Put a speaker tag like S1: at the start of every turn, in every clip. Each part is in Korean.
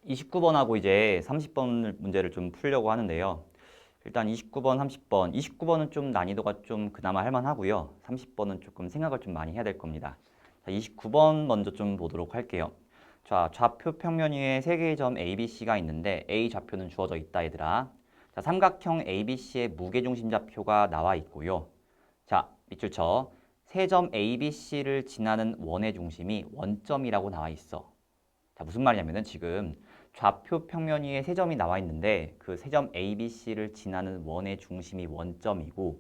S1: 29번하고 이제 30번 문제를 좀 풀려고 하는데요. 일단 29번, 30번. 29번은 좀 난이도가 좀 그나마 할만하고요. 30번은 조금 생각을 좀 많이 해야 될 겁니다. 자, 29번 먼저 좀 보도록 할게요. 자, 좌표 평면 위에 세 개의 점 ABC가 있는데 A 좌표는 주어져 있다, 얘들아. 자, 삼각형 ABC의 무게중심 좌표가 나와 있고요. 자, 밑줄 쳐. 세 점 ABC를 지나는 원의 중심이 원점이라고 나와 있어. 자, 무슨 말이냐면은 지금 좌표 평면 위에 세 점이 나와 있는데 그 세 점 ABC를 지나는 원의 중심이 원점이고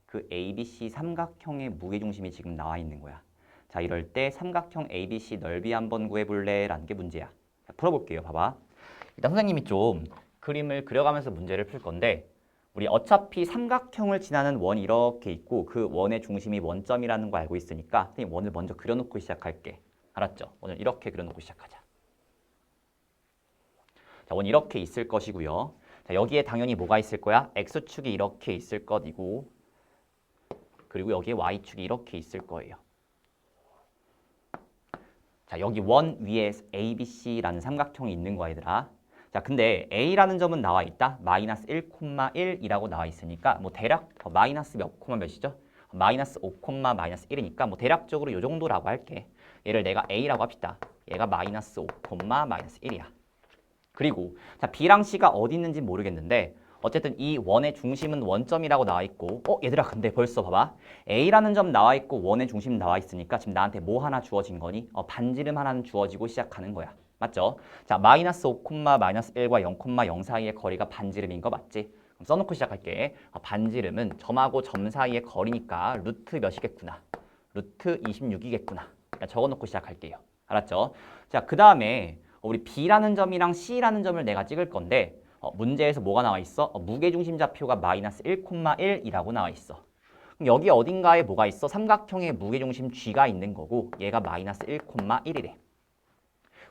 S1: 그 ABC 삼각형의 무게중심이 지금 나와 있는 거야. 자, 이럴 때 삼각형 ABC 넓이 한번 구해볼래? 라는 게 문제야. 자, 풀어볼게요. 봐봐. 일단 선생님이 좀 그림을 그려가면서 문제를 풀 건데 우리 어차피 삼각형을 지나는 원이 이렇게 있고 그 원의 중심이 원점이라는 거 알고 있으니까 선생님 원을 먼저 그려놓고 시작할게. 알았죠? 원을 이렇게 그려놓고 시작하자. 자, 원 이렇게 있을 것이고요. 자, 여기에 당연히 뭐가 있을 거야? X축이 이렇게 있을 것이고 그리고 여기에 Y축이 이렇게 있을 거예요. 자, 여기 원 위에 ABC라는 삼각형이 있는 거야, 얘들아. 자, 근데 A라는 점은 나와 있다. 마이너스 1,1이라고 나와 있으니까 뭐 대략 마이너스 몇 콤마 몇이죠? 마이너스 5, 마이너스 1이니까 뭐 대략적으로 이 정도라고 할게. 얘를 내가 A라고 합시다. 얘가 마이너스 5, 마이너스 1이야. 그리고 자, B랑 C가 어디 있는지 모르겠는데 어쨌든 이 원의 중심은 원점이라고 나와 있고 얘들아 근데 벌써 봐봐. A라는 점 나와 있고 원의 중심 나와 있으니까 지금 나한테 뭐 하나 주어진 거니? 반지름 하나는 주어지고 시작하는 거야. 맞죠? 자, 마이너스 5, 마이너스 1과 0,0 사이의 거리가 반지름인 거 맞지? 그럼 써놓고 시작할게. 반지름은 점하고 점 사이의 거리니까 루트 몇이겠구나. 루트 26이겠구나. 적어놓고 시작할게요. 알았죠? 자, 그 다음에 우리 B라는 점이랑 C라는 점을 내가 찍을 건데 문제에서 뭐가 나와 있어? 무게중심 좌표가 마이너스 1,1이라고 나와 있어. 그럼 여기 어딘가에 뭐가 있어? 삼각형의 무게중심 G가 있는 거고 얘가 마이너스 1,1이래.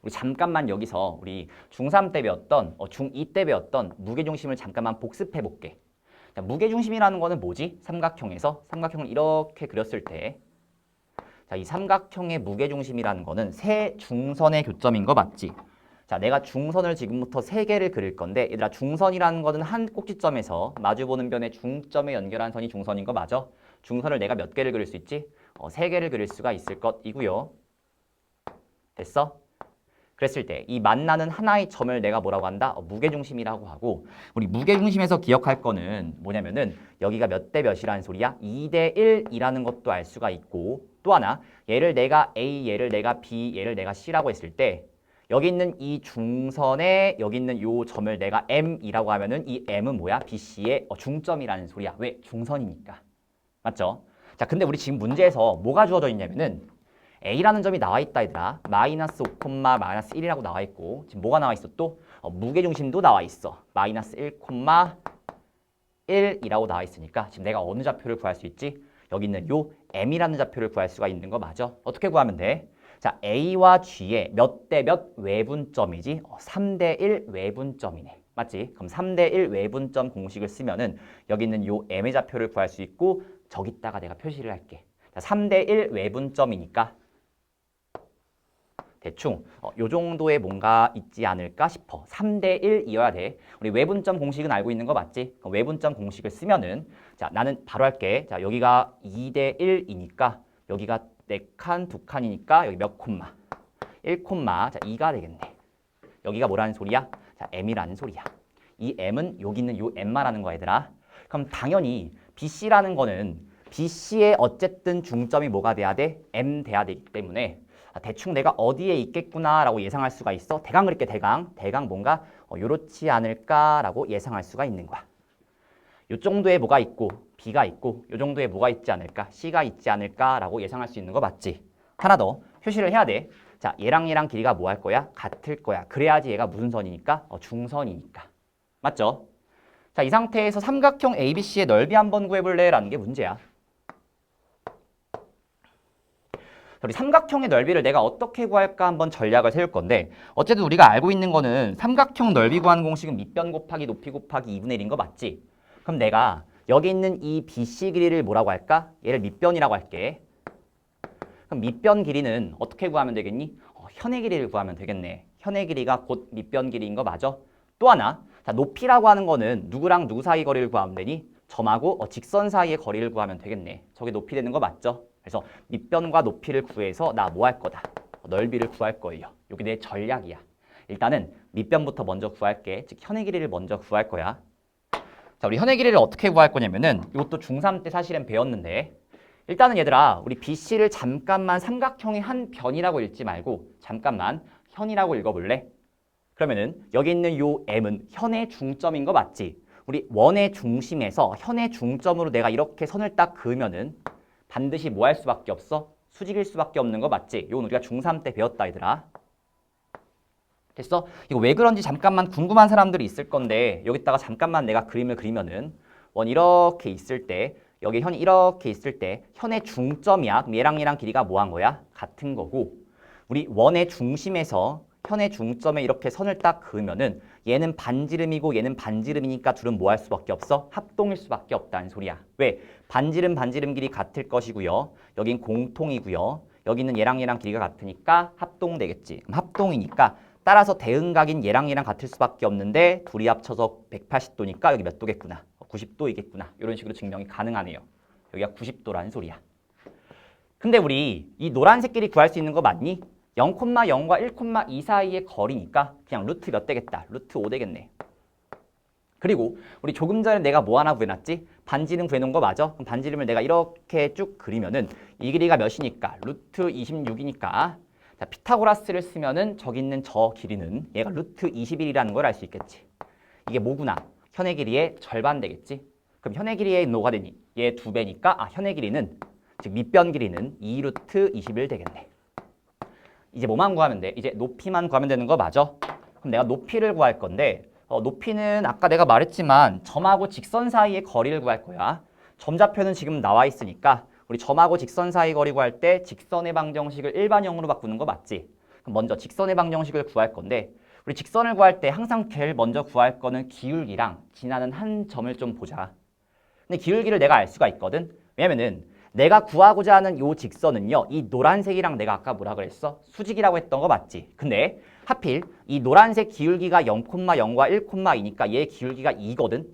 S1: 우리 잠깐만 여기서 우리 중3 때 배웠던 중2 때 배웠던 무게중심을 잠깐만 복습해 볼게. 자, 무게중심이라는 거는 뭐지? 삼각형에서 삼각형을 이렇게 그렸을 때 자, 이 삼각형의 무게중심이라는 거는 세 중선의 교점인 거 맞지? 자, 내가 중선을 지금부터 세 개를 그릴 건데 얘들아 중선이라는 거는 한 꼭지점에서 마주보는 변의 중점에 연결한 선이 중선인 거 맞아? 중선을 내가 몇 개를 그릴 수 있지? 세 개를 그릴 수가 있을 것이고요. 됐어? 그랬을 때 이 만나는 하나의 점을 내가 뭐라고 한다? 무게중심이라고 하고 우리 무게중심에서 기억할 거는 뭐냐면은 여기가 몇 대 몇이라는 소리야? 2대 1이라는 것도 알 수가 있고 또 하나 얘를 내가 A, 얘를 내가 B, 얘를 내가 C라고 했을 때 여기 있는 이 중선에 여기 있는 요 점을 내가 M이라고 하면은 이 M은 뭐야? BC의 중점이라는 소리야. 왜? 중선이니까. 맞죠? 자, 근데 우리 지금 문제에서 뭐가 주어져 있냐면은 A라는 점이 나와 있다, 얘들아. 마이너스 5, 마이너스 1이라고 나와 있고 지금 뭐가 나와 있어 또? 무게중심도 나와 있어. 마이너스 1,1이라고 나와 있으니까 지금 내가 어느 좌표를 구할 수 있지? 여기 있는 요 M이라는 좌표를 구할 수가 있는 거 맞아? 어떻게 구하면 돼? 자, A와 G의 몇 대 몇 외분점이지? 3대 1 외분점이네. 맞지? 그럼 3대 1 외분점 공식을 쓰면은 여기 있는 요 M의 좌표를 구할 수 있고 저기다가 내가 표시를 할게. 자, 3대 1 외분점이니까 대충 요 정도의 뭔가 있지 않을까 싶어. 3대 1이어야 돼. 우리 외분점 공식은 알고 있는 거 맞지? 외분점 공식을 쓰면은 자, 나는 바로 할게. 자, 여기가 2대 1이니까 여기가 4칸, 2칸이니까 여기 몇 콤마? 1 콤마. 자, 2가 되겠네. 여기가 뭐라는 소리야? 자, M이라는 소리야. 이 M은 여기 있는 요 M만 하는 거야, 얘들아. 그럼 당연히 BC라는 거는 BC의 어쨌든 중점이 뭐가 돼야 돼? M 돼야 되기 때문에 대충 내가 어디에 있겠구나라고 예상할 수가 있어. 대강 그릴게, 대강. 대강 뭔가 요렇지 않을까라고 예상할 수가 있는 거야. 요 정도에 뭐가 있고 B가 있고 요 정도에 뭐가 있지 않을까? C가 있지 않을까라고 예상할 수 있는 거 맞지? 하나 더 표시를 해야 돼. 자, 얘랑 얘랑 길이가 뭐 할 거야? 같을 거야. 그래야지 얘가 무슨 선이니까? 중선이니까. 맞죠? 자, 이 상태에서 삼각형 ABC의 넓이 한번 구해볼래? 라는 게 문제야. 우리 삼각형의 넓이를 내가 어떻게 구할까 한번 전략을 세울 건데 어쨌든 우리가 알고 있는 거는 삼각형 넓이 구하는 공식은 밑변 곱하기 높이 곱하기 2분의 1인 거 맞지? 그럼 내가 여기 있는 이 BC 길이를 뭐라고 할까? 얘를 밑변이라고 할게. 그럼 밑변 길이는 어떻게 구하면 되겠니? 현의 길이를 구하면 되겠네. 현의 길이가 곧 밑변 길이인 거 맞아? 또 하나, 자, 높이라고 하는 거는 누구랑 누구 사이 거리를 구하면 되니? 점하고 직선 사이의 거리를 구하면 되겠네. 저게 높이 되는 거 맞죠? 그래서 밑변과 높이를 구해서 나 뭐 할 거다? 넓이를 구할 거예요. 이게 내 전략이야. 일단은 밑변부터 먼저 구할게. 즉 현의 길이를 먼저 구할 거야. 자, 우리 현의 길이를 어떻게 구할 거냐면은 이것도 중3 때 사실은 배웠는데 일단은 얘들아 우리 BC를 잠깐만 삼각형의 한 변이라고 읽지 말고 잠깐만 현이라고 읽어볼래? 그러면은 여기 있는 요 M은 현의 중점인 거 맞지? 우리 원의 중심에서 현의 중점으로 내가 이렇게 선을 딱 그으면은 반드시 뭐 할 수밖에 없어? 수직일 수밖에 없는 거 맞지? 이건 우리가 중3 때 배웠다 얘들아. 됐어? 이거 왜 그런지 잠깐만 궁금한 사람들이 있을 건데 여기다가 잠깐만 내가 그림을 그리면은 원 이렇게 있을 때 여기 현이 이렇게 있을 때 현의 중점이야. 그럼 얘랑 길이가 뭐 한 거야? 같은 거고 우리 원의 중심에서 현의 중점에 이렇게 선을 딱 그으면은 얘는 반지름이고 얘는 반지름이니까 둘은 뭐 할 수밖에 없어? 합동일 수밖에 없다는 소리야. 왜? 반지름 길이 같을 것이고요. 여긴 공통이고요. 여기는 얘랑 길이가 같으니까 합동되겠지. 그럼 합동이니까 따라서 대응각인 얘랑 같을 수밖에 없는데 둘이 합쳐서 180도니까 여기 몇 도겠구나. 90도이겠구나. 이런 식으로 증명이 가능하네요. 여기가 90도라는 소리야. 근데 우리 이 노란색 길이 구할 수 있는 거 맞니? 0,0과 1,2 사이의 거리니까 그냥 루트 몇 되겠다. 루트 5 되겠네. 그리고 우리 조금 전에 내가 뭐 하나 구해놨지? 반지름 구해놓은 거 맞아? 그럼 반지름을 내가 이렇게 쭉 그리면은 이 길이가 몇이니까? 루트 26이니까 자, 피타고라스를 쓰면은 저기 있는 저 길이는 얘가 루트 21이라는 걸 알 수 있겠지. 이게 뭐구나? 현의 길이의 절반 되겠지. 그럼 현의 길이의 뭐가 되니? 얘 2배니까 현의 길이는 즉 밑변 길이는 2루트 21 되겠네. 이제 뭐만 구하면 돼? 이제 높이만 구하면 되는 거 맞아? 그럼 내가 높이를 구할 건데 높이는 아까 내가 말했지만 점하고 직선 사이의 거리를 구할 거야. 점좌표는 지금 나와 있으니까 우리 점하고 직선 사이 거리 구할 때 직선의 방정식을 일반형으로 바꾸는 거 맞지? 그럼 먼저 직선의 방정식을 구할 건데 우리 직선을 구할 때 항상 제일 먼저 구할 거는 기울기랑 지나는 한 점을 좀 보자. 근데 기울기를 내가 알 수가 있거든. 왜냐면은 내가 구하고자 하는 요 직선은요. 이 노란색이랑 내가 아까 뭐라 그랬어? 수직이라고 했던 거 맞지? 근데 하필 이 노란색 기울기가 0,0과 1,2니까 얘 기울기가 2거든.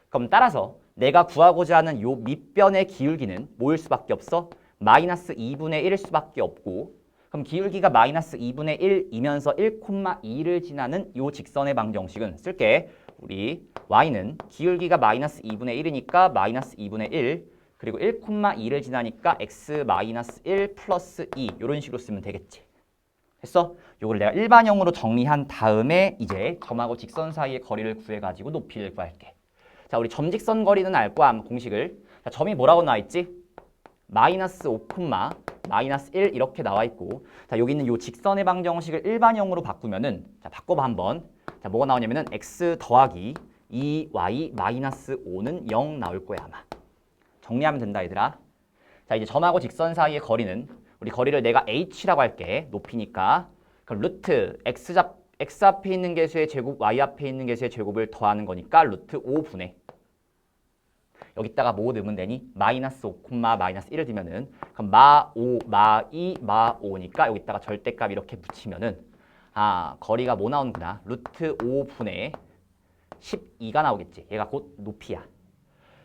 S1: 그럼 따라서 내가 구하고자 하는 요 밑변의 기울기는 뭐일 수밖에 없어? 마이너스 2분의 1일 수밖에 없고 그럼 기울기가 마이너스 2분의 1이면서 1,2를 지나는 요 직선의 방정식은 쓸게. 우리 y는 기울기가 마이너스 2분의 1이니까 마이너스 2분의 1 그리고 1,2를 지나니까 x 마이너스 1 플러스 2 이런 식으로 쓰면 되겠지. 됐어? 요걸 내가 일반형으로 정리한 다음에 이제 점하고 직선 사이의 거리를 구해가지고 높이를 구할게. 자, 우리 점직선 거리는 알 거야, 공식을. 자, 점이 뭐라고 나와 있지? 마이너스 5, 마이너스 1 이렇게 나와 있고 자, 여기 있는 요 직선의 방정식을 일반형으로 바꾸면은 자, 바꿔봐 한번. 자, 뭐가 나오냐면은 x 더하기 2y 마이너스 5는 0 나올 거야, 아마. 정리하면 된다, 얘들아. 자, 이제 점하고 직선 사이의 거리는 우리 거리를 내가 h라고 할게. 높이니까. 그럼 루트 x 앞에 있는 개수의 제곱, y 앞에 있는 개수의 제곱을 더하는 거니까 루트 5분의 여기다가 뭐 넣으면 되니? 마이너스 5, 마이너스 1을 두면은 그럼 마 5, 마 2, 마 5니까 여기다가 절대값 이렇게 붙이면은 거리가 뭐 나오는구나. 루트 5분의 12가 나오겠지. 얘가 곧 높이야.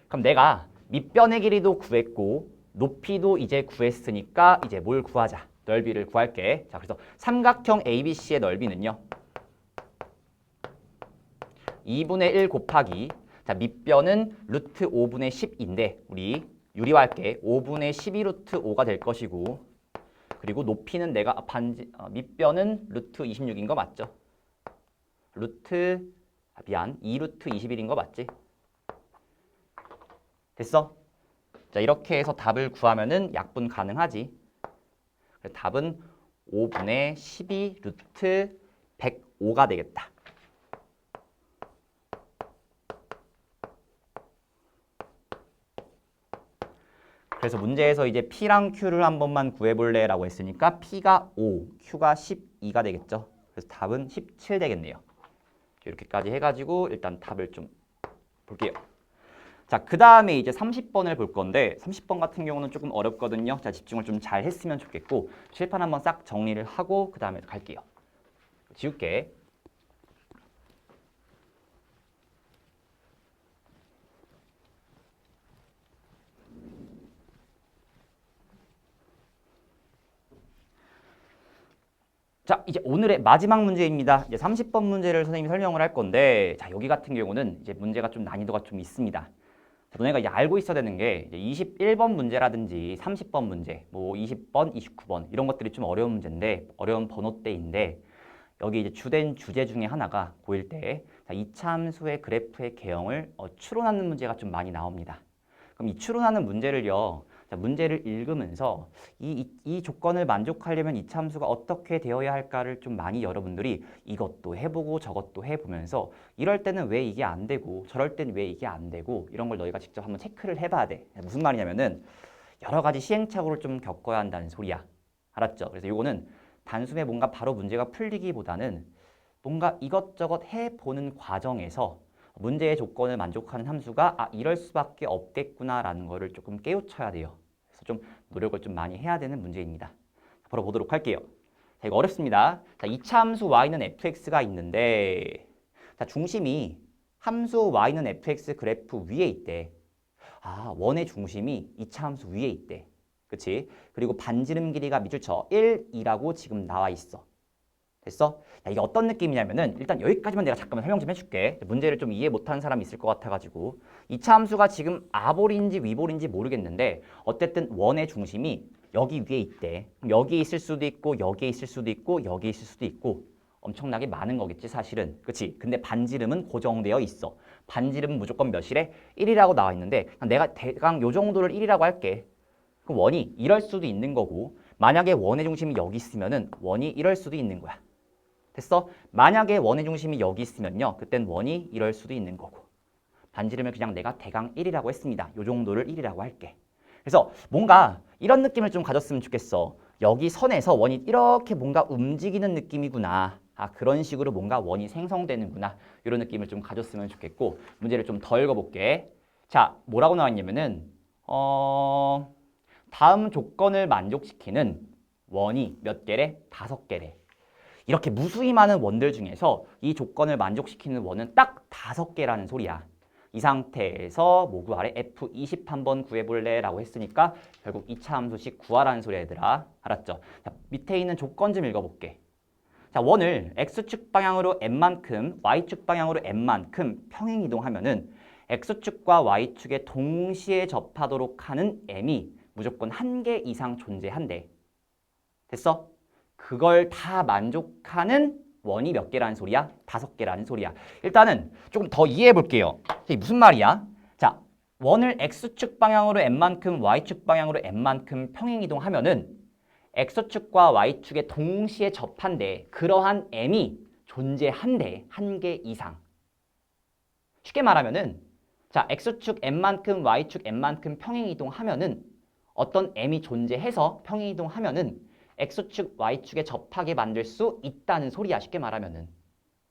S1: 그럼 내가 밑변의 길이도 구했고 높이도 이제 구했으니까 이제 뭘 구하자. 넓이를 구할게. 자, 그래서 삼각형 ABC의 넓이는요. 2분의 1 곱하기 자, 밑변은 루트 5분의 10인데 우리 유리화할게. 5분의 12 루트 5가 될 것이고 그리고 높이는 내가 밑변은 루트 26인 거 맞죠? 2 루트 21인 거 맞지? 됐어? 자, 이렇게 해서 답을 구하면은 약분 가능하지. 답은 5분의 12 루트 105가 되겠다. 그래서 문제에서 이제 P랑 Q를 한 번만 구해볼래 라고 했으니까 P가 5, Q가 12가 되겠죠. 그래서 답은 17 되겠네요. 이렇게까지 해가지고 일단 답을 좀 볼게요. 자, 그 다음에 이제 30번을 볼 건데 30번 같은 경우는 조금 어렵거든요. 자, 집중을 좀 잘 했으면 좋겠고 칠판 한번 싹 정리를 하고 그 다음에 갈게요. 지울게. 자, 이제 오늘의 마지막 문제입니다. 이제 30번 문제를 선생님이 설명을 할 건데, 자, 여기 같은 경우는 이제 문제가 좀 난이도가 좀 있습니다. 자, 너네가 이제 알고 있어야 되는 게 이제 21번 문제라든지 30번 문제, 뭐 20번, 29번 이런 것들이 좀 어려운 문제인데, 어려운 번호대인데, 여기 이제 주된 주제 중에 하나가 고1 때 자, 이차함수의 그래프의 개형을 추론하는 문제가 좀 많이 나옵니다. 그럼 이 추론하는 문제를요. 자, 문제를 읽으면서 이 조건을 만족하려면 이차함수가 어떻게 되어야 할까를 좀 많이 여러분들이 이것도 해보고 저것도 해보면서 이럴 때는 왜 이게 안 되고 저럴 때는 왜 이게 안 되고 이런 걸 너희가 직접 한번 체크를 해봐야 돼. 무슨 말이냐면은 여러 가지 시행착오를 좀 겪어야 한다는 소리야. 알았죠? 그래서 이거는 단숨에 뭔가 바로 문제가 풀리기보다는 뭔가 이것저것 해보는 과정에서 문제의 조건을 만족하는 함수가 이럴 수밖에 없겠구나라는 거를 조금 깨우쳐야 돼요. 그래서 좀 노력을 좀 많이 해야 되는 문제입니다. 바로 보도록 할게요. 자, 이거 어렵습니다. 자, 2차 함수 y는 fx가 있는데 자, 중심이 함수 y는 fx 그래프 위에 있대. 원의 중심이 2차 함수 위에 있대. 그치? 그리고 반지름 길이가 밑줄 쳐 1, 2라고 지금 나와 있어. 됐어? 자, 이게 어떤 느낌이냐면은 일단 여기까지만 내가 잠깐만 설명 좀 해줄게. 문제를 좀 이해 못하는 사람이 있을 것 같아가지고 2차 함수가 지금 아볼인지 위볼인지 모르겠는데 어쨌든 원의 중심이 여기 위에 있대. 여기 있을 수도 있고 여기에 있을 수도 있고 여기에 있을 수도 있고 엄청나게 많은 거겠지 사실은. 그치? 근데 반지름은 고정되어 있어. 반지름은 무조건 몇이래? 1이라고 나와 있는데 내가 대강 요 정도를 1이라고 할게. 그럼 원이 이럴 수도 있는 거고 만약에 원의 중심이 여기 있으면은 원이 이럴 수도 있는 거야. 됐어? 만약에 원의 중심이 여기 있으면요. 그땐 원이 이럴 수도 있는 거고. 반지름을 그냥 내가 대강 1이라고 했습니다. 요 정도를 1이라고 할게. 그래서 뭔가 이런 느낌을 좀 가졌으면 좋겠어. 여기 선에서 원이 이렇게 뭔가 움직이는 느낌이구나. 그런 식으로 뭔가 원이 생성되는구나. 이런 느낌을 좀 가졌으면 좋겠고 문제를 좀 더 읽어볼게. 자, 뭐라고 나왔냐면은 다음 조건을 만족시키는 원이 몇 개래? 5개래. 이렇게 무수히 많은 원들 중에서 이 조건을 만족시키는 원은 딱 5개라는 소리야. 이 상태에서 뭐 구하래? F20 한번 구해볼래? 라고 했으니까 결국 2차 함수식 구하라는 소리야 얘들아. 알았죠? 자, 밑에 있는 조건 좀 읽어볼게. 자, 원을 X축 방향으로 N만큼, Y축 방향으로 N만큼 평행이동하면은 X축과 Y축에 동시에 접하도록 하는 M이 무조건 1개 이상 존재한대. 됐어? 그걸 다 만족하는 원이 몇 개라는 소리야? 5개라는 소리야. 일단은 조금 더 이해해 볼게요. 이게 무슨 말이야? 자, 원을 X축 방향으로 N만큼, Y축 방향으로 N만큼 평행이동하면은 X축과 Y축에 동시에 접한대. 그러한 M이 존재한대. 1개 이상. 쉽게 말하면은 자, X축 N만큼, Y축 N만큼 평행이동하면은 어떤 M이 존재해서 평행이동하면은 X축, Y축에 접하게 만들 수 있다는 소리야. 쉽게 말하면은.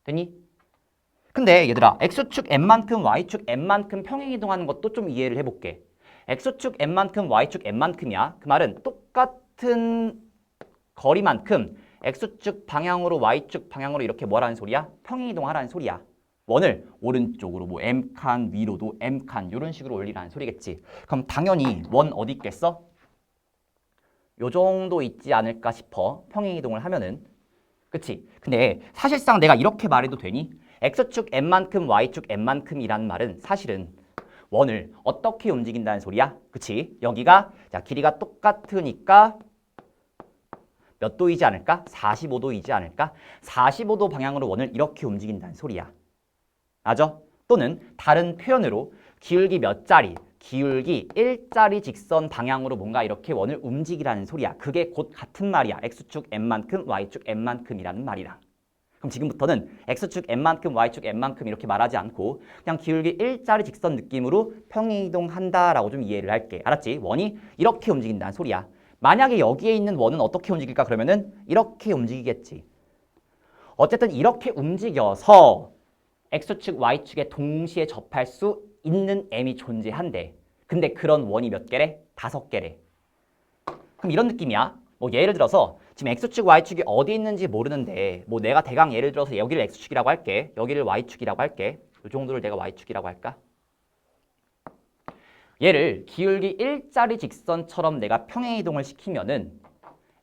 S1: 됐니? 근데 얘들아, X축 N만큼, Y축 N만큼 평행이동하는 것도 좀 이해를 해볼게. X축 N만큼, Y축 N만큼이야. 그 말은 똑같은 거리만큼 X축 방향으로 Y축 방향으로 이렇게 뭐라는 소리야? 평행이동하라는 소리야. 원을 오른쪽으로 뭐 M칸, 위로도 M칸 이런 식으로 올리라는 소리겠지. 그럼 당연히 원 어디 있겠어? 요 정도 있지 않을까 싶어. 평행이동을 하면은. 그치? 근데 사실상 내가 이렇게 말해도 되니? X축 N만큼 Y축 N만큼이라는 말은 사실은 원을 어떻게 움직인다는 소리야? 그치? 여기가 자 길이가 똑같으니까 몇 도이지 않을까? 45도이지 않을까? 45도 방향으로 원을 이렇게 움직인다는 소리야. 맞아? 또는 다른 표현으로 기울기 몇 자리? 기울기 1자리 직선 방향으로 뭔가 이렇게 원을 움직이라는 소리야. 그게 곧 같은 말이야. X축 N만큼, Y축 N만큼이라는 말이랑. 그럼 지금부터는 X축 N만큼, Y축 N만큼 이렇게 말하지 않고 그냥 기울기 1자리 직선 느낌으로 평행이동한다라고 좀 이해를 할게. 알았지? 원이 이렇게 움직인다는 소리야. 만약에 여기에 있는 원은 어떻게 움직일까? 그러면은 이렇게 움직이겠지. 어쨌든 이렇게 움직여서 X축, Y축에 동시에 접할 수 있는 M이 존재한대. 근데 그런 원이 몇 개래? 5개래. 그럼 이런 느낌이야. 뭐 예를 들어서 지금 x축, y축이 어디 있는지 모르는데 뭐 내가 대강 예를 들어서 여기를 x축이라고 할게. 여기를 y축이라고 할게. 이 정도를 내가 y축이라고 할까? 얘를 기울기 1짜리 직선처럼 내가 평행이동을 시키면은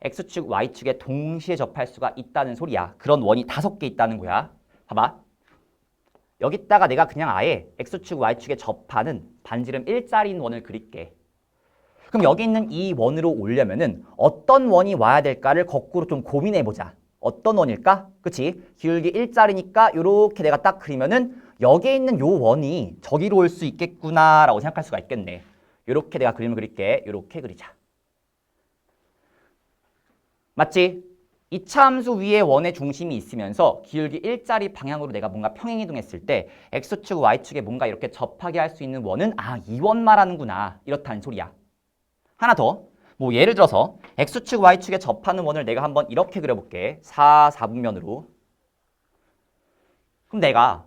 S1: x축, y축에 동시에 접할 수가 있다는 소리야. 그런 원이 5개 있다는 거야. 봐봐. 여기다가 내가 그냥 아예 x축, y축에 접하는 반지름 1짜리인 원을 그릴게. 그럼 여기 있는 이 원으로 오려면은 어떤 원이 와야 될까를 거꾸로 좀 고민해보자. 어떤 원일까? 그치? 기울기 1짜리니까 이렇게 내가 딱 그리면은 여기에 있는 요 원이 저기로 올 수 있겠구나라고 생각할 수가 있겠네. 이렇게 내가 그림을 그릴게. 이렇게 그리자. 맞지? 이차함수 위에 원의 중심이 있으면서 기울기 1짜리 방향으로 내가 뭔가 평행이동했을 때 x축, y축에 뭔가 이렇게 접하게 할 수 있는 원은 이 원 말하는구나. 이렇다는 소리야. 하나 더. 뭐 예를 들어서 x축, y축에 접하는 원을 내가 한번 이렇게 그려볼게. 4분면으로. 그럼 내가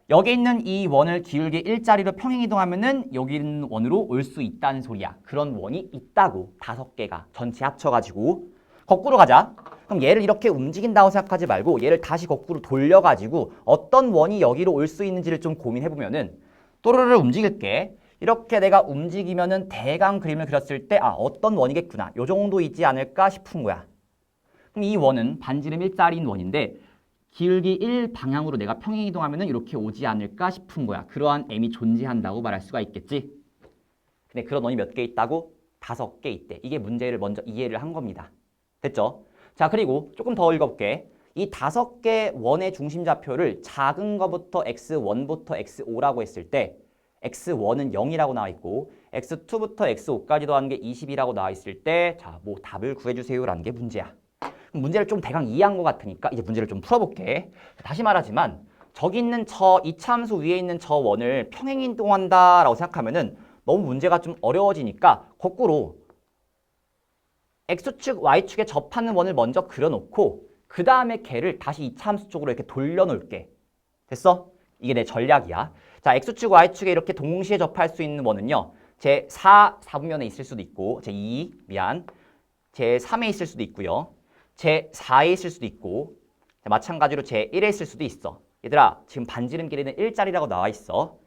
S1: 여기 있는 이 원을 기울기 1짜리로 평행이동하면은 여기 있는 원으로 올 수 있다는 소리야. 그런 원이 있다고. 5개가 전체 합쳐가지고. 거꾸로 가자. 그럼 얘를 이렇게 움직인다고 생각하지 말고 얘를 다시 거꾸로 돌려가지고 어떤 원이 여기로 올 수 있는지를 좀 고민해보면은 또르르 움직일게. 이렇게 내가 움직이면은 대강 그림을 그렸을 때 어떤 원이겠구나. 요 정도 있지 않을까 싶은 거야. 그럼 이 원은 반지름 1짜리인 원인데 기울기 1 방향으로 내가 평행이동하면은 이렇게 오지 않을까 싶은 거야. 그러한 m이 존재한다고 말할 수가 있겠지. 근데 그런 원이 몇 개 있다고? 5개 있대. 이게 문제를 먼저 이해를 한 겁니다. 됐죠? 자, 그리고 조금 더 읽어볼게. 이 5개 원의 중심좌표를 작은 거부터 x1부터 x5라고 했을 때 x1은 0이라고 나와 있고 x2부터 x5까지 더하는 게 20이라고 나와 있을 때 자, 뭐 답을 구해주세요라는 게 문제야. 문제를 좀 대강 이해한 것 같으니까 이제 문제를 좀 풀어볼게. 다시 말하지만 저기 있는 이차함수 위에 있는 저 원을 평행이동한다라고 생각하면은 너무 문제가 좀 어려워지니까 거꾸로 x축, y축에 접하는 원을 먼저 그려놓고 그 다음에 걔를 다시 이차함수 쪽으로 이렇게 돌려놓을게. 됐어? 이게 내 전략이야. 자, x축, y축에 이렇게 동시에 접할 수 있는 원은요. 제 4분면에 있을 수도 있고 제 3에 있을 수도 있고요. 제 4에 있을 수도 있고 마찬가지로 제 1에 있을 수도 있어. 얘들아, 지금 반지름 길이는 1짜리라고 나와 있어.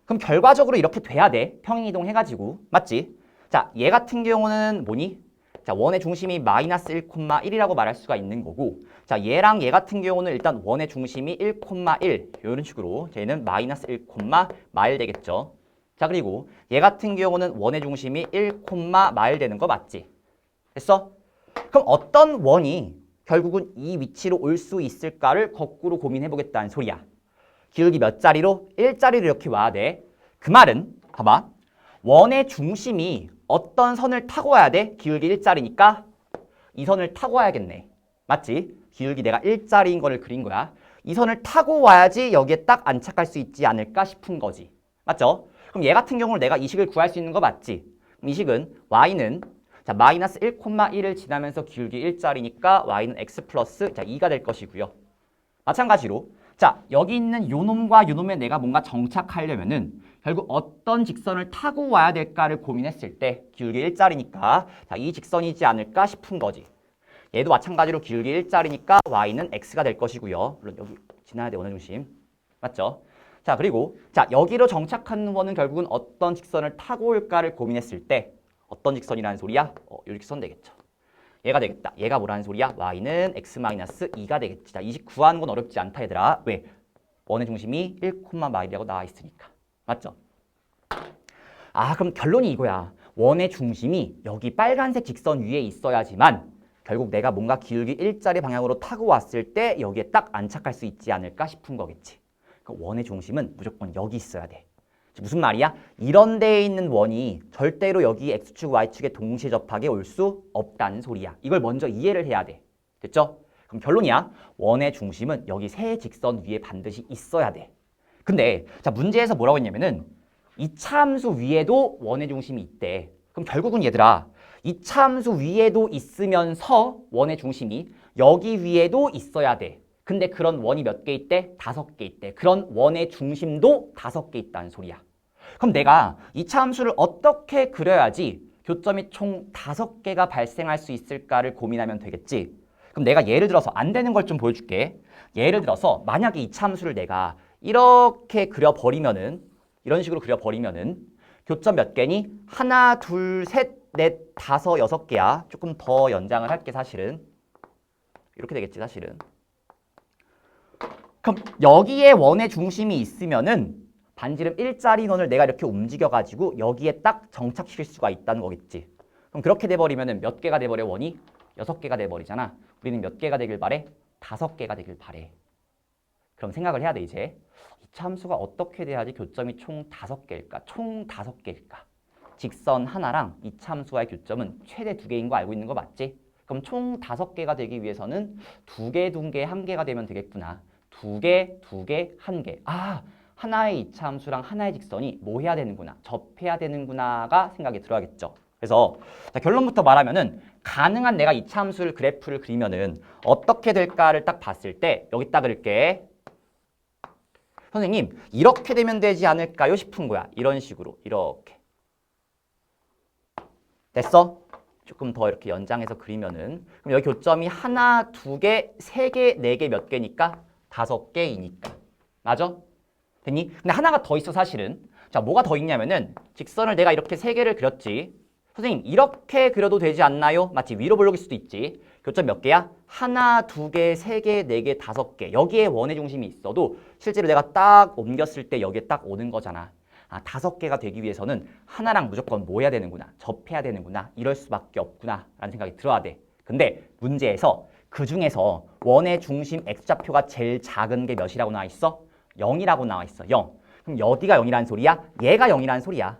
S1: 그럼 결과적으로 이렇게 돼야 돼. 평행이동 해가지고. 맞지? 자, 얘 같은 경우는 뭐니? 자, 원의 중심이 마이너스 1,1이라고 말할 수가 있는 거고 자, 얘랑 얘 같은 경우는 일단 원의 중심이 1,1 이런 식으로 얘는 마이너스 1, 마일 되겠죠. 자, 그리고 얘 같은 경우는 원의 중심이 1, 마일 되는 거 맞지? 됐어? 그럼 어떤 원이 결국은 이 위치로 올 수 있을까를 거꾸로 고민해보겠다는 소리야. 기울기 몇 자리로? 1짜리로 이렇게 와야 돼. 그 말은 봐봐. 원의 중심이 어떤 선을 타고 와야 돼? 기울기 1짜리니까 이 선을 타고 와야겠네. 맞지? 기울기 내가 1짜리인 거를 그린 거야. 이 선을 타고 와야지 여기에 딱 안착할 수 있지 않을까 싶은 거지. 맞죠? 그럼 얘 같은 경우는 내가 이 식을 구할 수 있는 거 맞지? 그럼 이 식은 y는 자, 마이너스 1,1을 지나면서 기울기 1짜리니까 y는 x 플러스 2가 될 것이고요. 마찬가지로 자, 여기 있는 요 놈과 요 놈에 내가 뭔가 정착하려면은 결국 어떤 직선을 타고 와야 될까를 고민했을 때 기울기 1짜리니까 자, 이 직선이지 않을까 싶은 거지. 얘도 마찬가지로 기울기 1짜리니까 y는 x가 될 것이고요. 물론 여기 지나야 돼, 원의 중심. 맞죠? 자, 그리고 자, 여기로 정착하는 거는 결국은 어떤 직선을 타고 올까를 고민했을 때 어떤 직선이라는 소리야? 요 직선 되겠죠. 얘가 되겠다. 얘가 뭐라는 소리야? y는 x-2가 되겠지. 자, 이 식 구하는 건 어렵지 않다, 얘들아. 왜? 원의 중심이 1, 마일이라고 나와 있으니까. 맞죠? 그럼 결론이 이거야. 원의 중심이 여기 빨간색 직선 위에 있어야지만 결국 내가 뭔가 기울기 1짜리 방향으로 타고 왔을 때 여기에 딱 안착할 수 있지 않을까 싶은 거겠지. 그러니까 원의 중심은 무조건 여기 있어야 돼. 무슨 말이야? 이런 데에 있는 원이 절대로 여기 x축, y축에 동시에 접하게 올 수 없다는 소리야. 이걸 먼저 이해를 해야 돼. 됐죠? 그럼 결론이야. 원의 중심은 여기 세 직선 위에 반드시 있어야 돼. 근데 자, 문제에서 뭐라고 했냐면은 이차함수 위에도 원의 중심이 있대. 그럼 결국은 얘들아, 이차함수 위에도 있으면서 원의 중심이 여기 위에도 있어야 돼. 근데 그런 원이 몇 개 있대? 5개 있대. 그런 원의 중심도 5개 있다는 소리야. 그럼 내가 이차함수를 어떻게 그려야지 교점이 총 5개가 발생할 수 있을까를 고민하면 되겠지. 그럼 내가 예를 들어서 안 되는 걸 좀 보여줄게. 예를 들어서 만약에 이 참수를 내가 이렇게 그려버리면은 이런 식으로 그려버리면은 교점 몇 개니? 하나, 둘, 셋, 넷, 다섯, 6개야. 조금 더 연장을 할게 사실은. 이렇게 되겠지 사실은. 그럼 여기에 원의 중심이 있으면은 반지름 일자리 원을 내가 이렇게 움직여가지고 여기에 딱 정착시킬 수가 있다는 거겠지. 그럼 그렇게 돼버리면은 몇 개가 돼버려 원이? 6개가 돼버리잖아. 우리는 몇 개가 되길 바래? 5개가 되길 바래. 그럼 생각을 해야 돼 이제. 이 참수가 어떻게 돼야지 교점이 총 5개일까? 총 5개일까? 직선 하나랑 이 참수와의 교점은 최대 2개인 거 알고 있는 거 맞지? 그럼 총 5개가 되기 위해서는 2개, 2개, 1개가 되면 되겠구나. 2개, 2개, 1개. 아, 하나의 이차함수랑 하나의 직선이 뭐 해야 되는구나, 접해야 되는구나가 생각이 들어야겠죠. 그래서 자, 결론부터 말하면은 가능한 내가 이차함수를 그래프를 그리면은 어떻게 될까를 딱 봤을 때 여기 딱 그릴게. 선생님 이렇게 되면 되지 않을까요 싶은 거야. 이런 식으로 이렇게. 됐어? 조금 더 이렇게 연장해서 그리면은 그럼 여기 교점이 하나, 2개, 3개, 4개 몇 개니까 5개이니까. 맞아? 됐니? 근데 하나가 더 있어 사실은. 자, 뭐가 더 있냐면은 직선을 내가 이렇게 3개를 그렸지. 선생님 이렇게 그려도 되지 않나요? 마치 위로 볼록일 수도 있지. 교점 몇 개야? 하나, 2개, 3개, 4개, 5개. 여기에 원의 중심이 있어도 실제로 내가 딱 옮겼을 때 여기에 딱 오는 거잖아. 아, 5개가 되기 위해서는 하나랑 무조건 뭐 해야 되는구나, 접해야 되는구나, 이럴 수밖에 없구나 라는 생각이 들어야 돼. 근데 문제에서 그 중에서 원의 중심 x좌표가 제일 작은 게 몇이라고 나와 있어? 0이라고 나와 있어. 0. 그럼 어디가 0이라는 소리야? 얘가 0이라는 소리야.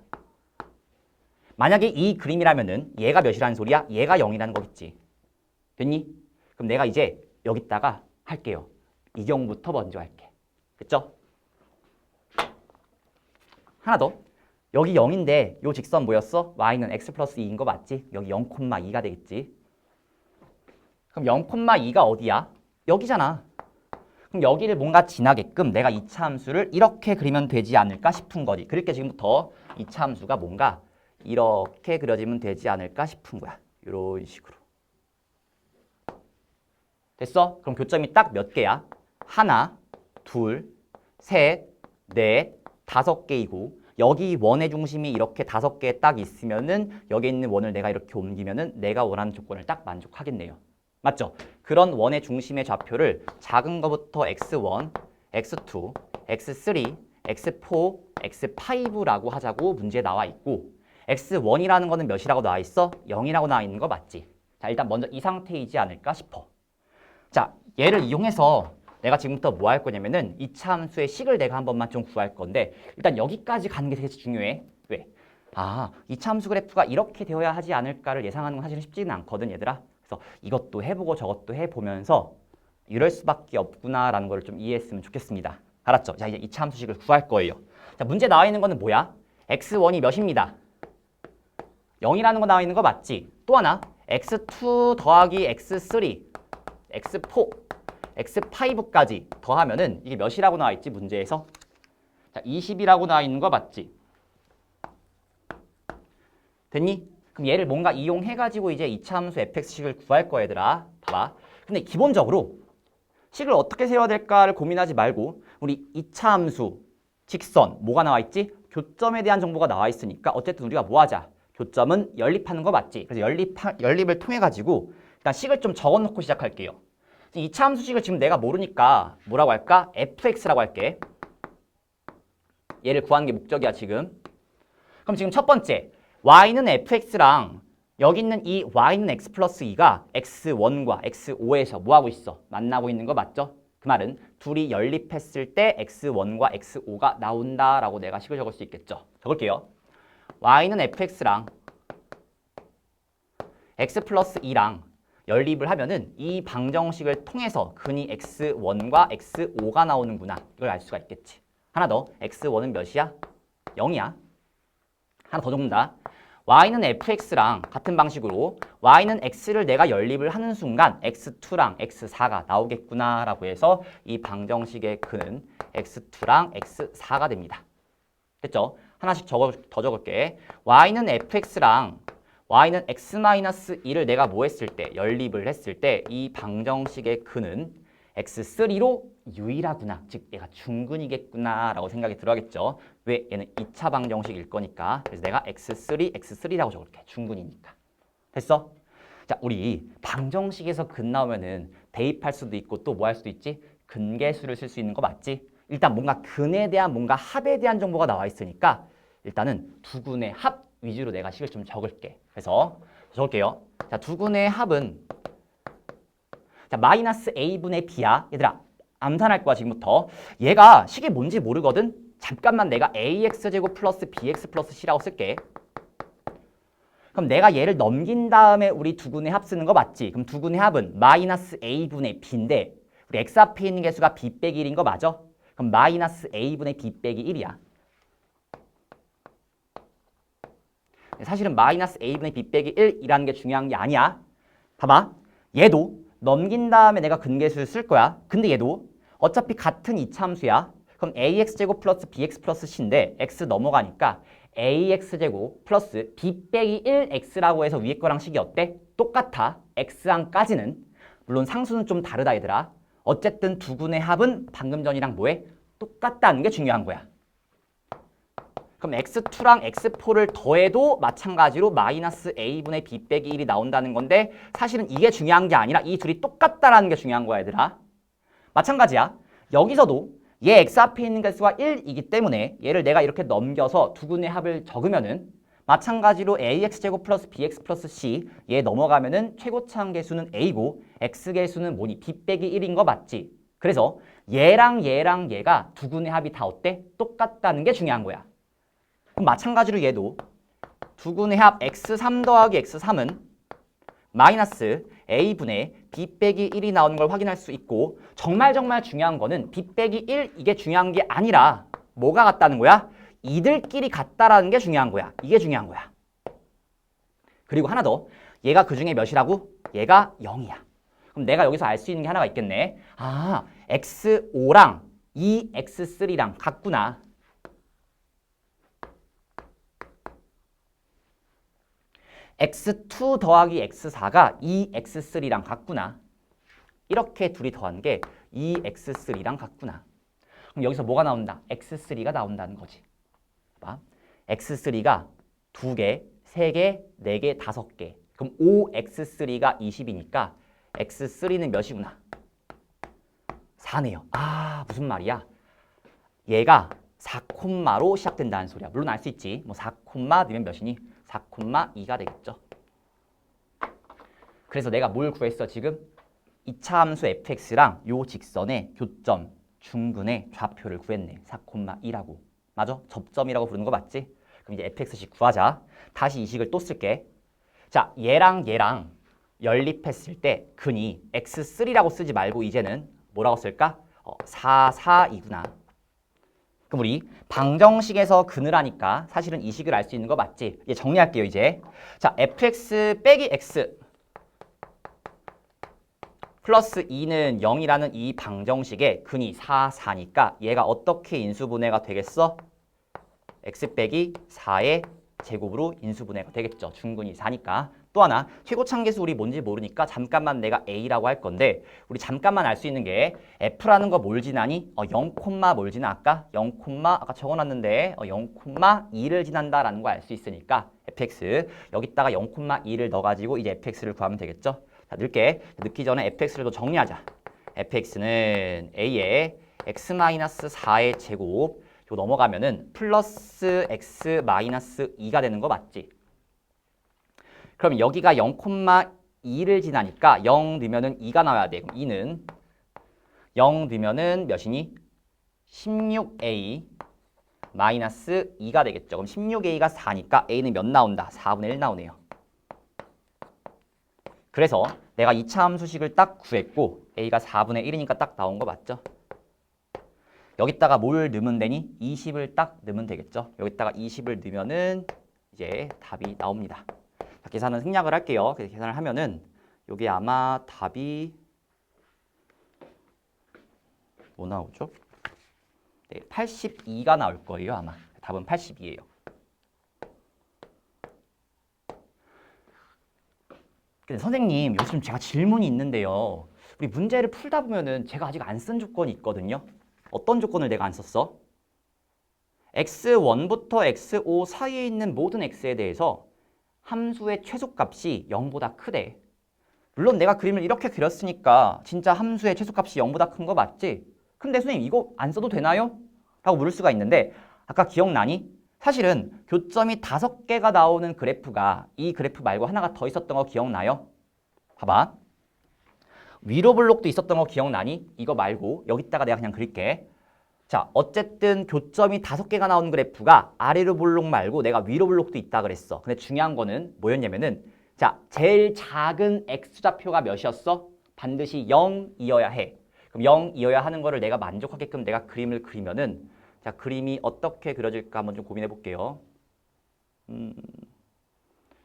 S1: 만약에 이 그림이라면은 얘가 몇이라는 소리야? 얘가 0이라는 거겠지. 됐니? 그럼 내가 이제 여기다가 할게요. 이 경우부터 먼저 할게. 됐죠? 하나 더. 여기 0인데 요 직선 뭐였어? y는 x 플러스 2인 거 맞지? 여기 0,2가 되겠지. 그럼 0,2가 어디야? 여기잖아. 그럼 여기를 뭔가 지나게끔 내가 이차 함수를 이렇게 그리면 되지 않을까 싶은 거지. 그렇게 지금부터 이차 함수가 뭔가 이렇게 그려지면 되지 않을까 싶은 거야. 이런 식으로. 됐어? 그럼 교점이 딱 몇 개야? 하나, 둘, 셋, 넷, 5개이고 여기 원의 중심이 이렇게 5개 딱 있으면은 여기 있는 원을 내가 이렇게 옮기면은 내가 원하는 조건을 딱 만족하겠네요. 맞죠? 그런 원의 중심의 좌표를 작은 거부터 x1, x2, x3, x4, x5라고 하자고 문제에 나와 있고 x1이라는 거는 몇이라고 나와 있어? 0이라고 나와 있는 거 맞지? 자, 일단 먼저 이 상태이지 않을까 싶어. 자, 얘를 이용해서 내가 지금부터 뭐 할 거냐면은 이차 함수의 식을 내가 한 번만 좀 구할 건데 일단 여기까지 가는 게 되게 중요해. 왜? 아, 이차 함수 그래프가 이렇게 되어야 하지 않을까를 예상하는 건 사실은 쉽지는 않거든, 얘들아. 그래서 이것도 해보고 저것도 해보면서 이럴 수밖에 없구나라는 걸 좀 이해했으면 좋겠습니다. 알았죠? 자, 이제 이차 함수식을 구할 거예요. 자, 문제 나와 있는 거는 뭐야? x1이 몇입니다. 0이라는 거 나와 있는 거 맞지? 또 하나, x2 더하기 x3, x4, x5까지 더하면은 이게 몇이라고 나와 있지, 문제에서? 자, 20이라고 나와 있는 거 맞지? 됐니? 그럼 얘를 뭔가 이용해가지고 이제 이차 함수 fx식을 구할 거야, 얘들아. 봐봐. 근데 기본적으로 식을 어떻게 세워야 될까를 고민하지 말고 우리 이차 함수, 직선, 뭐가 나와 있지? 교점에 대한 정보가 나와 있으니까 어쨌든 우리가 뭐 하자? 교점은 연립하는 거 맞지? 그래서 연립을 통해가지고 일단 식을 좀 적어놓고 시작할게요. 이차 함수식을 지금 내가 모르니까 뭐라고 할까? fx라고 할게. 얘를 구하는 게 목적이야, 지금. 그럼 지금 첫 번째, y는 fx랑 여기 있는 이 y는 x 플러스 2가 x1과 x5에서 뭐하고 있어? 만나고 있는 거 맞죠? 그 말은 둘이 연립했을 때 x1과 x5가 나온다라고 내가 식을 적을 수 있겠죠? 적을게요. y는 fx랑 x 플러스 2랑 연립을 하면은 이 방정식을 통해서 근이 x1과 x5가 나오는구나. 이걸 알 수가 있겠지. 하나 더. x1은 몇이야? 0이야. 하나 더 적는다. y는 fx랑 같은 방식으로 y는 x를 내가 연립을 하는 순간 x2랑 x4가 나오겠구나라고 해서 이 방정식의 근은 x2랑 x4가 됩니다. 됐죠? 하나씩 더 적을게. y는 fx랑 y는 x-2를 내가 뭐 했을 때, 연립을 했을 때 이 방정식의 근은 x3로 유일하구나. 즉 얘가 중근이겠구나 라고 생각이 들어야겠죠. 왜? 얘는 2차 방정식일 거니까. 그래서 내가 x3라고 적을게. 중근이니까. 됐어? 자, 우리 방정식에서 근 나오면은 대입할 수도 있고 또 뭐 할 수도 있지? 근계수를 쓸 수 있는 거 맞지? 일단 뭔가 근에 대한 뭔가 합에 대한 정보가 나와 있으니까 일단은 두 근의 합 위주로 내가 식을 좀 적을게. 그래서 적을게요. 자, 두 근의 합은 자, 마이너스 a분의 b야. 얘들아, 암산할 거야, 지금부터. 얘가 식이 뭔지 모르거든? 잠깐만 내가 ax제곱 플러스 bx 플러스 c라고 쓸게. 그럼 내가 얘를 넘긴 다음에 우리 두 근의 합 쓰는 거 맞지? 그럼 두 근의 합은 마이너스 a분의 b인데 우리 x 앞에 있는 개수가 b 빼기 1인 거 맞아? 그럼 마이너스 a분의 b 빼기 1이야. 사실은 마이너스 a분의 b 빼기 1이라는 게 중요한 게 아니야. 봐봐. 얘도 넘긴 다음에 내가 근계수를 쓸 거야. 근데 얘도 어차피 같은 이차함수야. 그럼 ax제곱 플러스 bx 플러스 c인데 x 넘어가니까 ax제곱 플러스 b 빼기 1x라고 해서 위에 거랑 식이 어때? 똑같아. x항까지는. 물론 상수는 좀 다르다 얘들아. 어쨌든 두 근의 합은 방금 전이랑 뭐해? 똑같다는 게 중요한 거야. 그럼 x2랑 x4를 더해도 마찬가지로 마이너스 a분의 b 빼기 1이 나온다는 건데 사실은 이게 중요한 게 아니라 이 둘이 똑같다라는 게 중요한 거야 얘들아. 마찬가지야. 여기서도 얘 x 앞에 있는 개수가 1이기 때문에 얘를 내가 이렇게 넘겨서 두 근의 합을 적으면은 마찬가지로 ax제곱 플러스 bx 플러스 c 얘 넘어가면은 최고차항 개수는 a고 x 개수는 뭐니? b 빼기 1인 거 맞지? 그래서 얘랑 얘가 두 근의 합이 다 어때? 똑같다는 게 중요한 거야. 그럼 마찬가지로 얘도 두 근의 합 x3 더하기 x3은 마이너스 a분의 b 빼기 1이 나오는 걸 확인할 수 있고 정말 중요한 거는 b 빼기 1 이게 중요한 게 아니라 뭐가 같다는 거야? 이들끼리 같다라는 게 중요한 거야. 이게 중요한 거야. 그리고 하나 더. 얘가 그 중에 몇이라고? 얘가 0이야. 그럼 내가 여기서 알 수 있는 게 하나가 있겠네. 아, x5랑 이 x3랑 같구나. x2 더하기 x4가 2x3랑 같구나. 이렇게 둘이 더한 게 2x3랑 같구나. 그럼 여기서 뭐가 나온다? x3가 나온다는 거지. 봐. x3가 2개, 3개, 4개, 5개. 그럼 5x3가 20이니까 x3는 몇이구나? 4네요. 아, 무슨 말이야? 얘가 4콤마로 시작된다는 소리야. 물론 알 수 있지. 뭐 4콤마 넣으면 몇이니? 4,2가 되겠죠. 그래서 내가 뭘 구했어 지금? 2차 함수 fx랑 요 직선의 교점, 중근의 좌표를 구했네. 4,2라고. 맞아? 접점이라고 부르는 거 맞지? 그럼 이제 fx식 구하자. 다시 이 식을 또 쓸게. 자, 얘랑 연립했을 때 근이 x3라고 쓰지 말고 이제는 뭐라고 쓸까? 4, 4이구나. 그럼 우리 방정식에서 근을 하니까 사실은 이 식을 알 수 있는 거 맞지? 이제 정리할게요, 이제. 자, fx 빼기 x 플러스 2는 0이라는 이 방정식의 근이 4, 4니까 얘가 어떻게 인수분해가 되겠어? x 빼기 4의 제곱으로 인수분해가 되겠죠. 중근이 4니까. 또 하나, 최고차항계수 우리 뭔지 모르니까 잠깐만 내가 a라고 할 건데 우리 잠깐만 알 수 있는 게 f라는 거 뭘 지나니? 0, 뭘 지나? 아까 0, 아까 적어놨는데 0,2를 지난다라는 거 알 수 있으니까 fx 여기다가 0,2를 넣어가지고 이제 fx를 구하면 되겠죠. 자, 넣기 전에 fx를 더 정리하자. fx는 a의 x-4의 제곱 이거 넘어가면은 플러스 x-2가 되는 거 맞지? 그럼 여기가 0,2를 지나니까 0 넣으면은 2가 나와야 돼. 그럼 2는 0 넣으면은 몇이니? 16a 마이너스 2가 되겠죠. 그럼 16a가 4니까 a는 몇 나온다? 4분의 1 나오네요. 그래서 내가 2차 함수식을 딱 구했고 a가 4분의 1이니까 딱 나온 거 맞죠? 여기다가 뭘 넣으면 되니? 20을 딱 넣으면 되겠죠. 여기다가 20을 넣으면은 이제 답이 나옵니다. 자, 계산은 생략을 할게요. 그래서 계산을 하면은 여기 아마 답이 뭐 나오죠? 네, 82가 나올 거예요, 아마. 답은 82예요. 근데 선생님, 요즘 제가 질문이 있는데요. 우리 문제를 풀다 보면은 제가 아직 안 쓴 조건이 있거든요. 어떤 조건을 내가 안 썼어? x1부터 x5 사이에 있는 모든 x에 대해서 함수의 최소값이 0보다 크대. 물론 내가 그림을 이렇게 그렸으니까 진짜 함수의 최소값이 0보다 큰 거 맞지? 근데 선생님 이거 안 써도 되나요? 라고 물을 수가 있는데 아까 기억나니? 사실은 교점이 5개가 나오는 그래프가 이 그래프 말고 하나가 더 있었던 거 기억나요? 봐봐. 위로 블록도 있었던 거 기억나니? 이거 말고 여기다가 내가 그냥 그릴게. 자, 어쨌든 교점이 5개가 나오는 그래프가 아래로 블록 말고 내가 위로 블록도 있다 그랬어. 근데 중요한 거는 뭐였냐면은 자, 제일 작은 x좌표가 몇이었어? 반드시 0이어야 해. 그럼 0이어야 하는 거를 내가 만족하게끔 내가 그림을 그리면은 자, 그림이 어떻게 그려질까 한번 좀 고민해 볼게요.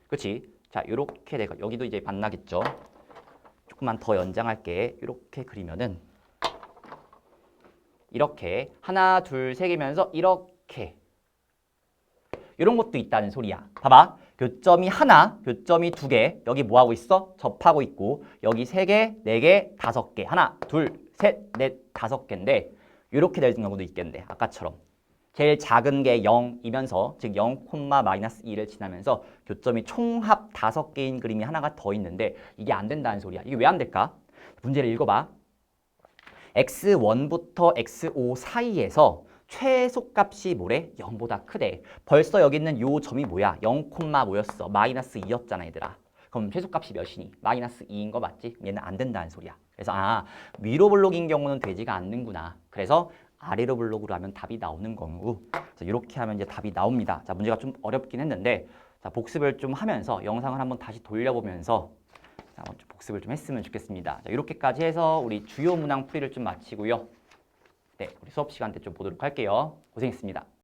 S1: 그렇지? 자, 요렇게 내가 여기도 이제 만나겠죠. 조금만 더 연장할게. 이렇게 그리면은 이렇게 하나, 둘, 세 개면서 이렇게 이런 것도 있다는 소리야. 봐봐. 교점이 하나, 교점이 2개. 여기 뭐 하고 있어? 접하고 있고 여기 3개, 4개, 5개. 하나, 둘, 셋, 넷, 5개인데 이렇게 될 경우도 있겠는데 아까처럼 제일 작은 게 0이면서 즉 0,-2를 지나면서 교점이 총합 5개인 그림이 하나가 더 있는데 이게 안 된다는 소리야. 이게 왜 안 될까? 문제를 읽어봐. x1부터 x5 사이에서 최소값이 뭐래? 0보다 크대. 벌써 여기 있는 요 점이 뭐야? 0, 뭐였어? 마이너스 2였잖아 얘들아. 그럼 최소값이 몇이니? 마이너스 2인 거 맞지? 얘는 안 된다는 소리야. 그래서 위로 블록인 경우는 되지가 않는구나. 그래서 아래로 블록으로 하면 답이 나오는 거고 이렇게 하면 이제 답이 나옵니다. 자, 문제가 좀 어렵긴 했는데 자, 복습을 좀 하면서 영상을 한번 다시 돌려보면서 자, 먼저 복습을 좀 했으면 좋겠습니다. 자, 이렇게까지 해서 우리 주요 문항 풀이를 좀 마치고요. 네, 우리 수업 시간 때 좀 보도록 할게요. 고생했습니다.